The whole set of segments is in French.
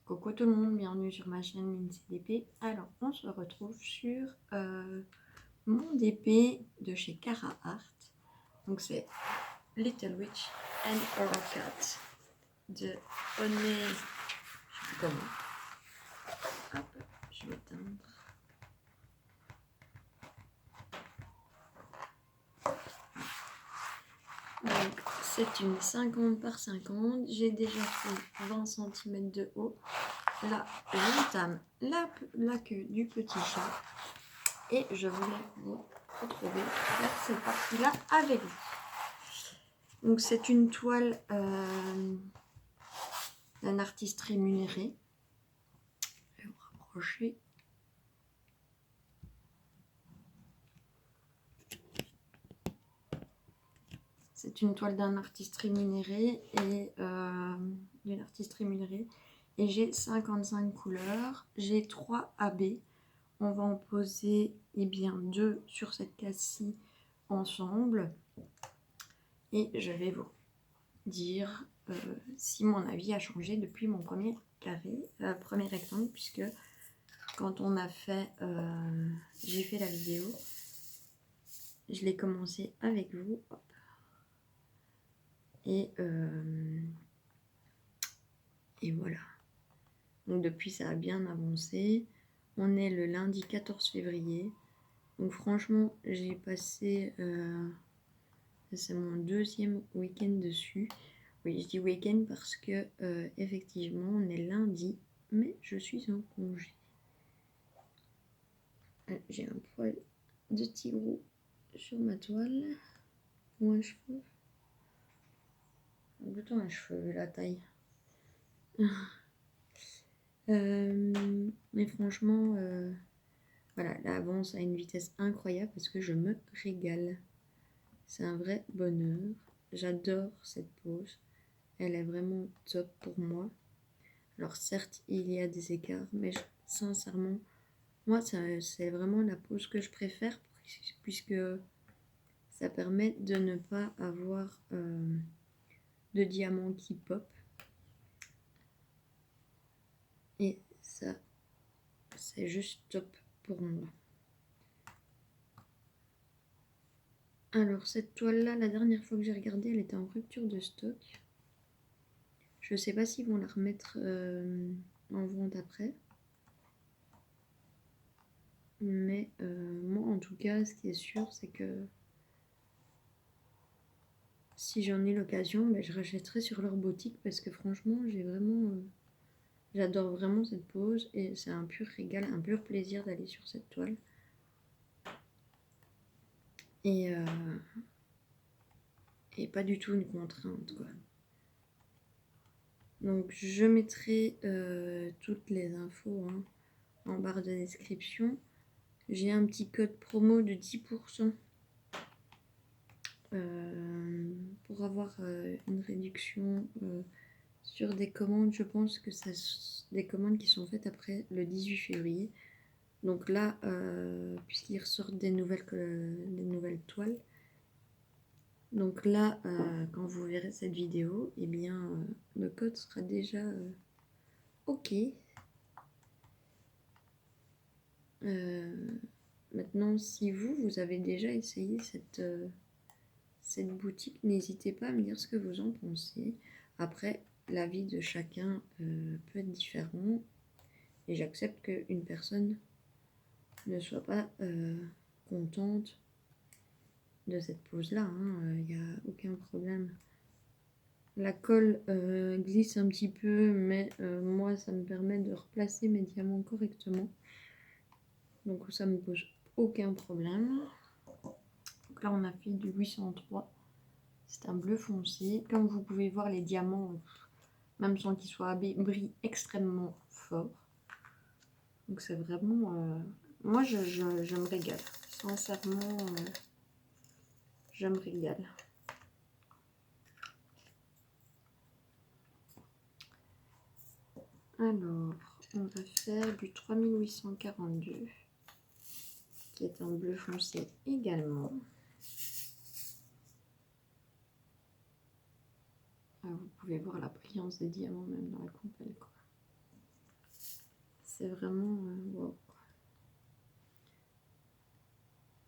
Coucou tout le monde, bienvenue sur ma chaîne Mincy DP. Alors, on se retrouve sur mon DP de chez Cara Art. Donc, c'est Little Witch and Horror Cat de Honey. Je sais plus comment. Hop, je vais éteindre. Donc, c'est une 50 par 50. J'ai déjà fait 20 cm de haut. Là, j'entame la queue du petit chat. Et je voulais vous retrouver faire cette partie-là avec vous. Donc, c'est une toile d'un artiste rémunéré. Je vais vous rapprocher. C'est une toile d'un artiste rémunéré et d'une artiste rémunérée. Et j'ai 55 couleurs. J'ai 3 AB. On va en poser bien 2 sur cette case-ci ensemble. Et je vais vous dire si mon avis a changé depuis mon premier premier rectangle, puisque quand on a fait, j'ai fait la vidéo, je l'ai commencé avec vous. Hop. Et voilà. Donc depuis, ça a bien avancé. On est le lundi 14 février. Donc franchement, j'ai passé, c'est mon 2e week-end dessus. Oui, je dis week-end parce que effectivement, on est lundi, mais je suis en congé. J'ai un poil de tigrou sur ma toile, ou un cheveu. Plutôt un cheveu vu la taille. Mais franchement, voilà, là avance à une vitesse incroyable parce que je me régale. C'est un vrai bonheur. J'adore cette pose. Elle est vraiment top pour moi. Alors certes, il y a des écarts, mais sincèrement, moi, c'est vraiment la pose que je préfère puisque ça permet de ne pas avoir de diamants qui pop. Et ça, c'est juste top pour moi. Alors cette toile-là, la dernière fois que j'ai regardé, elle était en rupture de stock. Je ne sais pas s'ils vont la remettre en vente après. Mais moi, en tout cas, ce qui est sûr, c'est que si j'en ai l'occasion, ben, je rachèterai sur leur boutique parce que franchement, j'adore vraiment cette pose et c'est un pur régal, un pur plaisir d'aller sur cette toile. Et pas du tout une contrainte, quoi. Donc je mettrai toutes les infos en barre de description. J'ai un petit code promo de 10% pour avoir une réduction sur des commandes. Je pense que c'est des commandes qui sont faites après le 18 février. Donc là, puisqu'ils ressortent des nouvelles toiles, donc là, quand vous verrez cette vidéo, eh bien, le code sera déjà OK. Maintenant, si vous avez déjà essayé cette boutique, n'hésitez pas à me dire ce que vous en pensez. Après, l'avis de chacun peut être différent. Et j'accepte qu'une personne ne soit pas contente de cette pose-là. Il n'y a aucun problème. La colle glisse un petit peu, mais moi, ça me permet de replacer mes diamants correctement. Donc ça me pose aucun problème. Donc là, on a fait du 803. C'est un bleu foncé. Comme vous pouvez voir, les diamants, même sans qu'ils soient brillent extrêmement fort. Donc c'est vraiment... moi, je me régale. Sincèrement, je me régale. Alors, on va faire du 3842, qui est un bleu foncé également. Ah, vous pouvez voir la brillance des diamants même dans la coupelle, quoi. C'est vraiment... wow.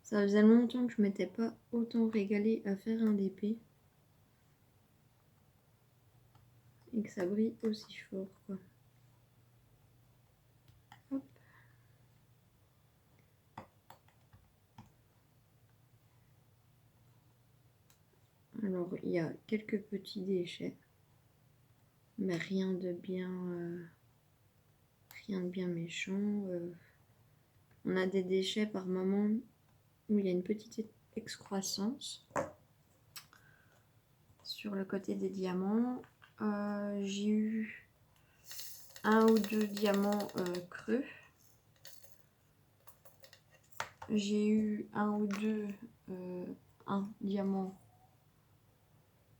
Ça faisait longtemps que je m'étais pas autant régalée à faire un DP. Et que ça brille aussi fort, quoi. Hop. Alors, il y a quelques petits déchets. Mais rien de bien méchant. On a des déchets par moment où il y a une petite excroissance sur le côté des diamants. J'ai eu un ou deux diamants creux. J'ai eu un ou deux un diamant,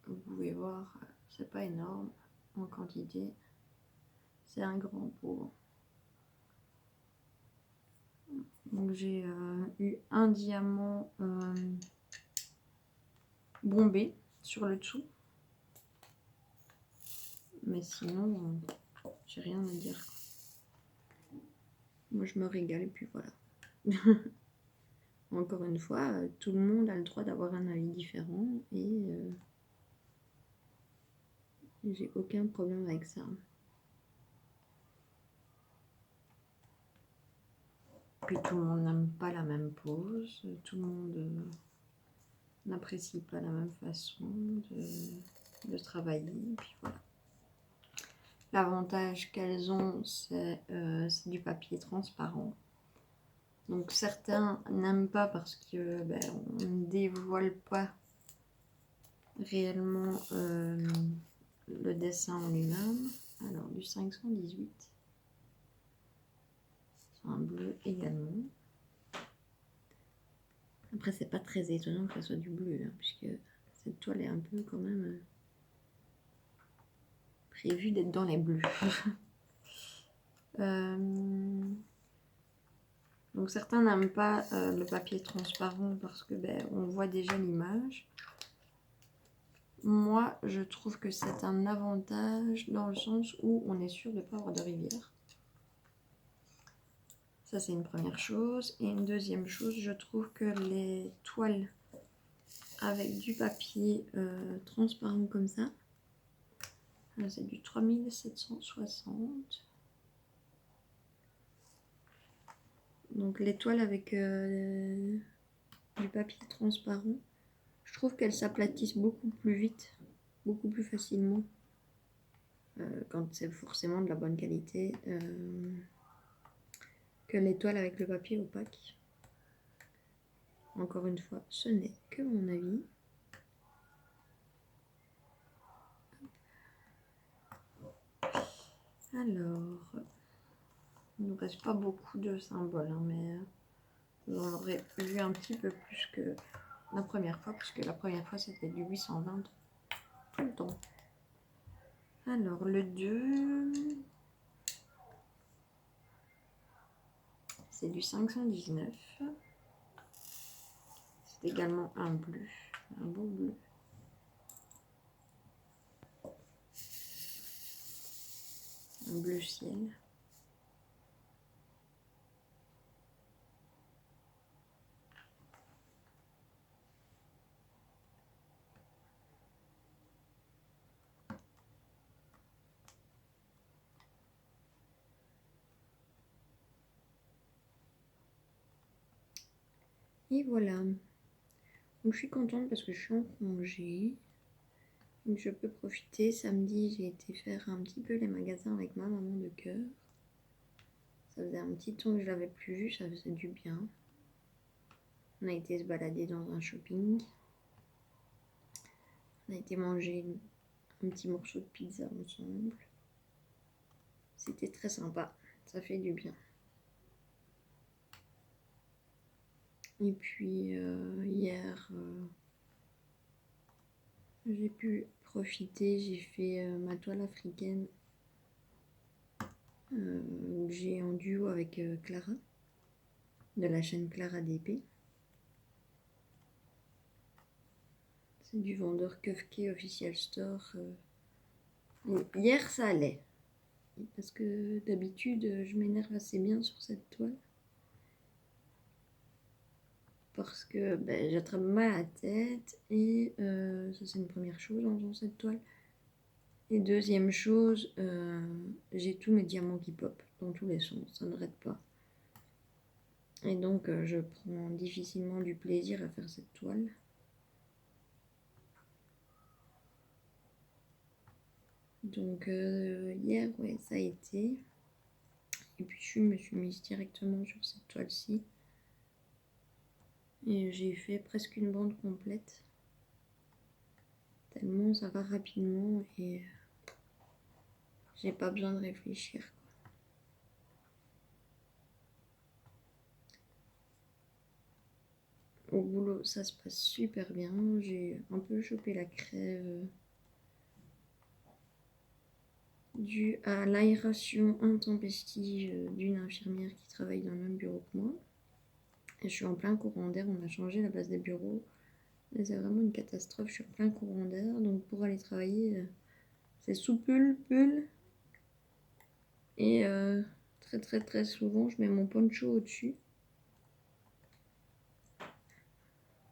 vous pouvez voir, c'est pas énorme en quantité, c'est un grand pot. Donc j'ai eu un diamant bombé sur le dessous, mais sinon j'ai rien à dire. Moi je me régale et puis voilà. Encore une fois, tout le monde a le droit d'avoir un avis différent et j'ai aucun problème avec ça. Puis tout le monde n'aime pas la même pose, tout le monde n'apprécie pas la même façon de travailler, puis voilà. L'avantage qu'elles ont, c'est du papier transparent. Donc certains n'aiment pas parce que on ne dévoile pas réellement le dessin en lui-même. Alors du 518, c'est un bleu également. Après c'est pas très étonnant que ça soit du bleu, hein, puisque cette toile est un peu quand même prévue d'être dans les bleus. Donc certains n'aiment pas le papier transparent parce que on voit déjà l'image. Moi, je trouve que c'est un avantage dans le sens où on est sûr de ne pas avoir de rivière. Ça, c'est une première chose. Et une deuxième chose, je trouve que les toiles avec du papier transparent comme ça, c'est du 3760. Donc les toiles avec du papier transparent, je trouve qu'elles s'aplatissent beaucoup plus vite, beaucoup plus facilement, quand c'est forcément de la bonne qualité, que les toiles avec le papier opaque. Encore une fois, ce n'est que mon avis. Alors, il ne nous reste pas beaucoup de symboles, hein, mais vous en aurez vu un petit peu plus que la première fois, parce que la première fois c'était du 820 tout le temps. Alors, le 2, c'est du 519. C'est également un bleu, un beau bleu. Un bleu ciel. Et voilà. Donc je suis contente parce que je suis en congé. Donc je peux profiter. Samedi, j'ai été faire un petit peu les magasins avec ma maman de cœur. Ça faisait un petit temps que je l'avais plus vue, ça faisait du bien. On a été se balader dans un shopping. On a été manger un petit morceau de pizza ensemble. C'était très sympa, ça fait du bien. Et puis hier, j'ai pu profiter, j'ai fait ma toile africaine. J'ai en duo avec Clara, de la chaîne Clara DP. C'est du vendeur Kufke Official Store. Hier ça allait. parce que d'habitude je m'énerve assez bien sur cette toile. Parce que j'attrape mal la tête et ça c'est une première chose en faisant cette toile. Et deuxième chose, j'ai tous mes diamants qui pop dans tous les sens, ça n'arrête pas. Et donc je prends difficilement du plaisir à faire cette toile. Donc hier, ouais, ça a été. Et puis je me suis mise directement sur cette toile-ci. Et j'ai fait presque une bande complète. Tellement ça va rapidement et j'ai pas besoin de réfléchir. Au boulot, ça se passe super bien. J'ai un peu chopé la crève due à l'aération intempestive d'une infirmière qui travaille dans le même bureau que moi. Et je suis en plein courant d'air, on a changé la place des bureaux. Et c'est vraiment une catastrophe, je suis en plein courant d'air. Donc pour aller travailler, c'est sous pull. Et très souvent, je mets mon poncho au-dessus.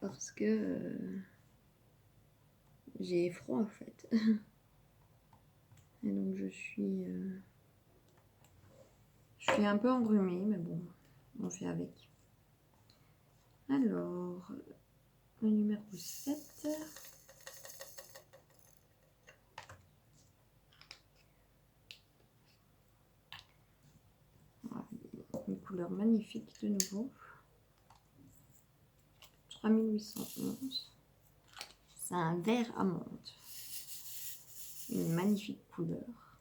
Parce que j'ai froid en fait. Et donc je suis un peu enrhumée, mais bon, on fait avec. Alors, le numéro 7. Voilà, une couleur magnifique de nouveau. 3811. C'est un vert amande. Une magnifique couleur.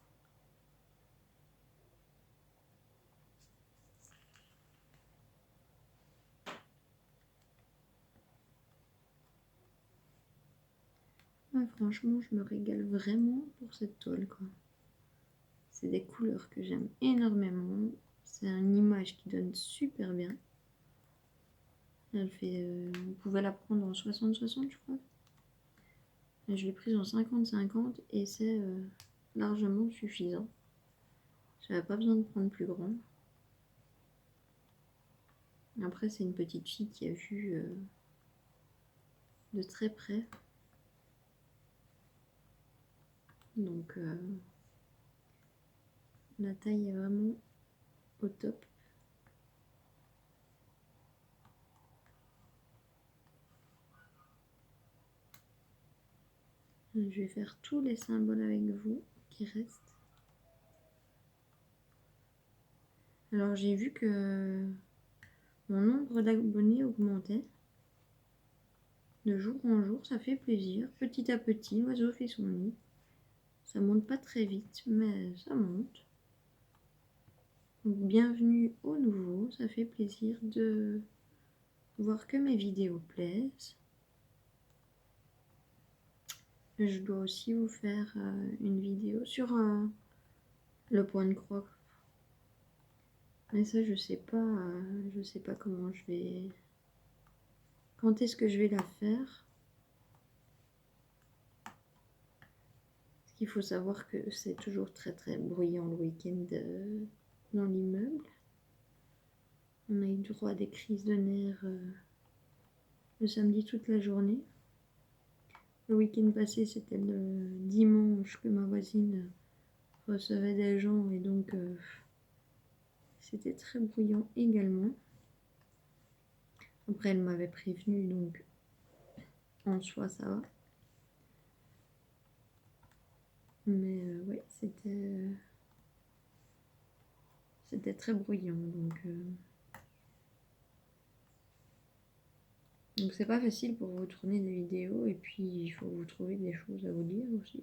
Ouais, franchement, je me régale vraiment pour cette toile, quoi. C'est des couleurs que j'aime énormément. C'est une image qui donne super bien. Elle fait, on pouvait la prendre en 60-60, je crois. Et je l'ai prise en 50-50 et c'est largement suffisant. J'avais pas besoin de prendre plus grand. Après, c'est une petite fille qui a vu de très près. Donc, la taille est vraiment au top. Je vais faire tous les symboles avec vous qui restent. Alors, j'ai vu que mon nombre d'abonnés augmentait. De jour en jour, ça fait plaisir. Petit à petit, l'oiseau fait son nid. Ça monte pas très vite, mais ça monte. Donc, bienvenue aux nouveaux. Ça fait plaisir de voir que mes vidéos plaisent. Je dois aussi vous faire une vidéo sur le point de croix. Mais ça, je sais pas comment je vais... Quand est-ce que je vais la faire? Parce qu'il faut savoir que c'est toujours très bruyant le week-end dans l'immeuble. On a eu droit à des crises de nerfs le samedi toute la journée. Le week-end passé, c'était le dimanche que ma voisine recevait des gens et donc c'était très bruyant également. Après, elle m'avait prévenu, donc en soi, ça va. Mais ouais, c'était très bruyant, donc c'est pas facile pour vous tourner des vidéos et puis il faut vous trouver des choses à vous dire aussi.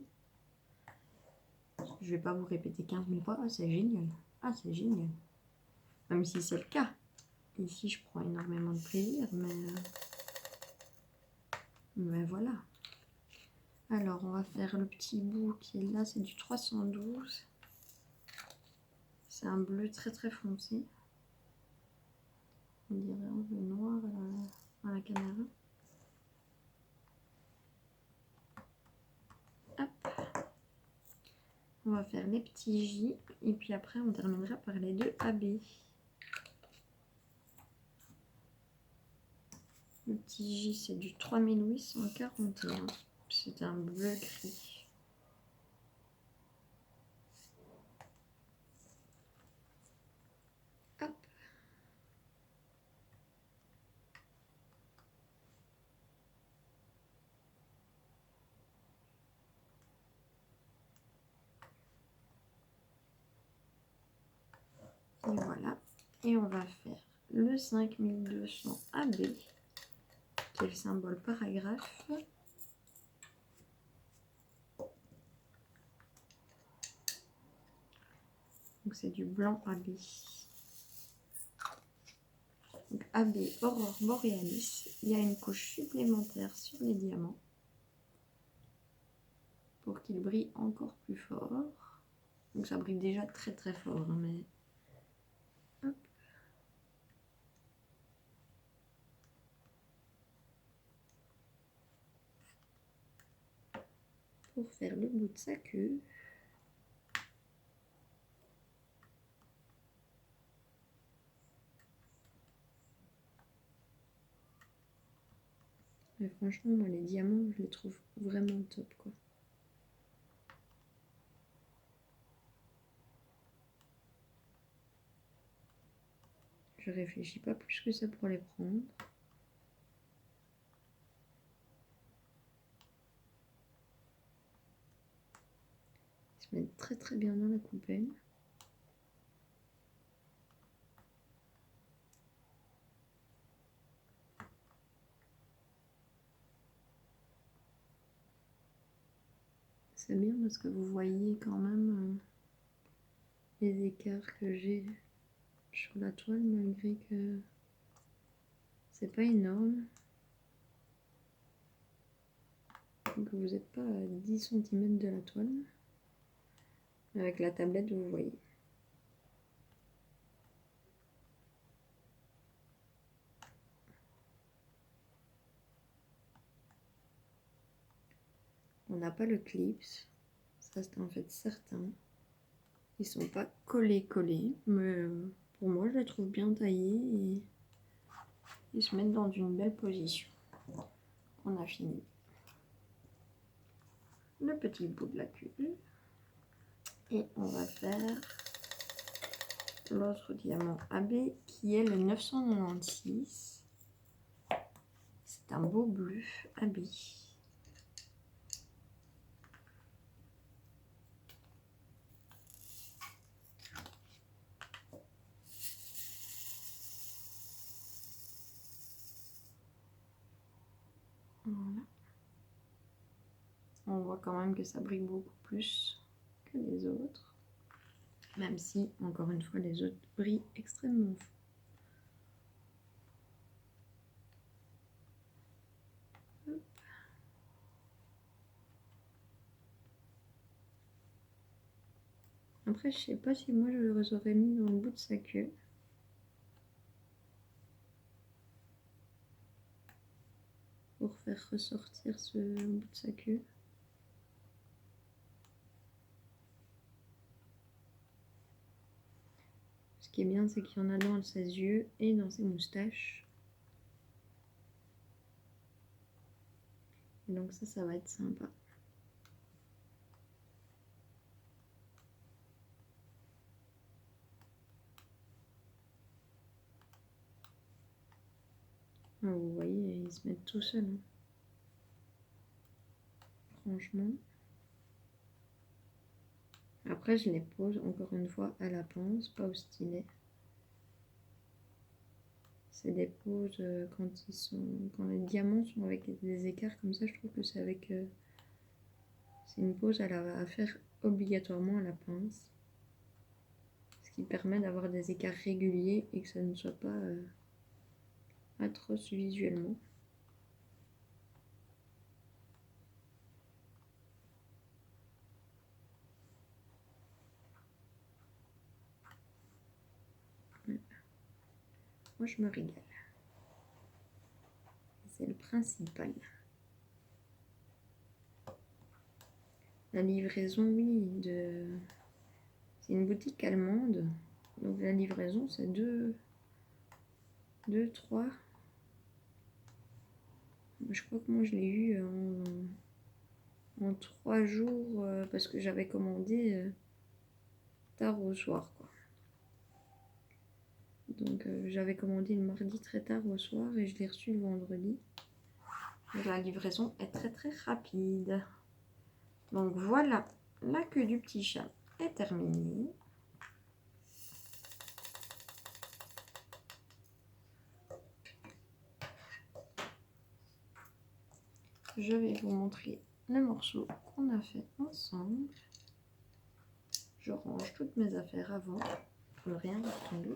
Je vais pas vous répéter 15 000 fois, ah c'est génial, ah c'est génial. Même si c'est le cas. Ici je prends énormément de plaisir, mais voilà. Alors on va faire le petit bout qui est là, c'est du 312. C'est un bleu très foncé. On dirait un peu noir à la caméra. Hop. On va faire les petits J et puis après on terminera par les deux AB. Le petit J c'est du 3841. C'est un bleu gris. Hop. Et voilà. Et on va faire le 5200 AB, qui est le symbole paragraphe. Donc c'est du blanc AB. Donc AB Aurore Borealis. Il y a une couche supplémentaire sur les diamants pour qu'il brille encore plus fort. Donc ça brille déjà très très fort, hein, mais hop. Pour faire le bout de sa queue. Mais franchement, moi les diamants, je les trouve vraiment top quoi. Je réfléchis pas plus que ça pour les prendre. Ils se mettent très très bien dans la coupelle. C'est bien parce que vous voyez quand même les écarts que j'ai sur la toile malgré que c'est pas énorme. Donc vous n'êtes pas à 10 cm de la toile. Avec la tablette, vous voyez. On n'a pas le clips. Ça, c'est en fait certain. Ils sont pas collés, mais pour moi, je les trouve bien taillés et ils se mettent dans une belle position. On a fini. Le petit bout de la queue. Et on va faire l'autre diamant AB qui est le 996. C'est un beau bleu AB. Voilà. On voit quand même que ça brille beaucoup plus que les autres. Même si, encore une fois, les autres brillent extrêmement fort. Après, je sais pas si moi je les aurais mis dans le bout de sa queue. Pour faire ressortir ce bout de sa queue. Ce qui est bien, c'est qu'il y en a dans ses yeux et dans ses moustaches. Et donc ça va être sympa. Vous voyez, ils se mettent tout seuls. Hein. Franchement. Après, je les pose encore une fois à la pince, pas au stylet. C'est des poses quand les diamants sont avec des écarts comme ça, je trouve que c'est avec... c'est une pose à faire obligatoirement à la pince. Ce qui permet d'avoir des écarts réguliers et que ça ne soit pas atroce visuellement. Moi, je me régale. C'est le principal. La livraison, oui, c'est une boutique allemande. Donc la livraison, c'est 3. Je crois que moi, je l'ai eu en 3 jours parce que j'avais commandé tard au soir, quoi. Donc j'avais commandé le mardi très tard au soir et je l'ai reçu le vendredi. Donc, la livraison est très très rapide. Donc voilà, la queue du petit chat est terminée. Je vais vous montrer le morceau qu'on a fait ensemble. Je range toutes mes affaires avant pour ne rien tomber.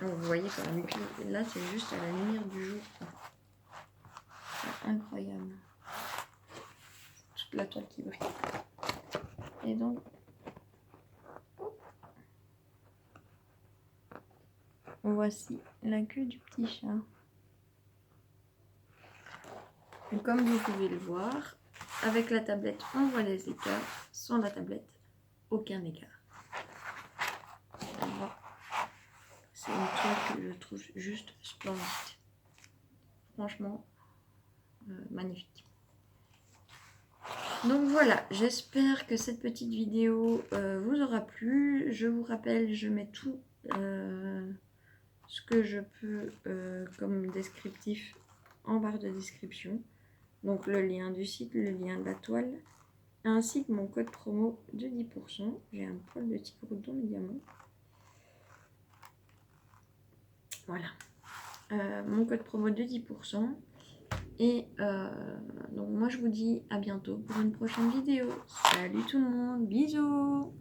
Donc, vous voyez quand même, là c'est juste à la lumière du jour. C'est incroyable. Toute la toile qui brille. Et donc, voici la queue du petit chat. Et comme vous pouvez le voir, avec la tablette, on voit les écarts. Sans la tablette, aucun écart. C'est une toile que je trouve juste splendide. Franchement, magnifique. Donc voilà, j'espère que cette petite vidéo vous aura plu. Je vous rappelle, je mets tout ce que je peux comme descriptif en barre de description. Donc le lien du site, le lien de la toile, ainsi que mon code promo de 10%. J'ai un poil de tigre dans le diamant. Voilà. Mon code promo de 10%. Et donc moi je vous dis à bientôt pour une prochaine vidéo. Salut tout le monde, bisous!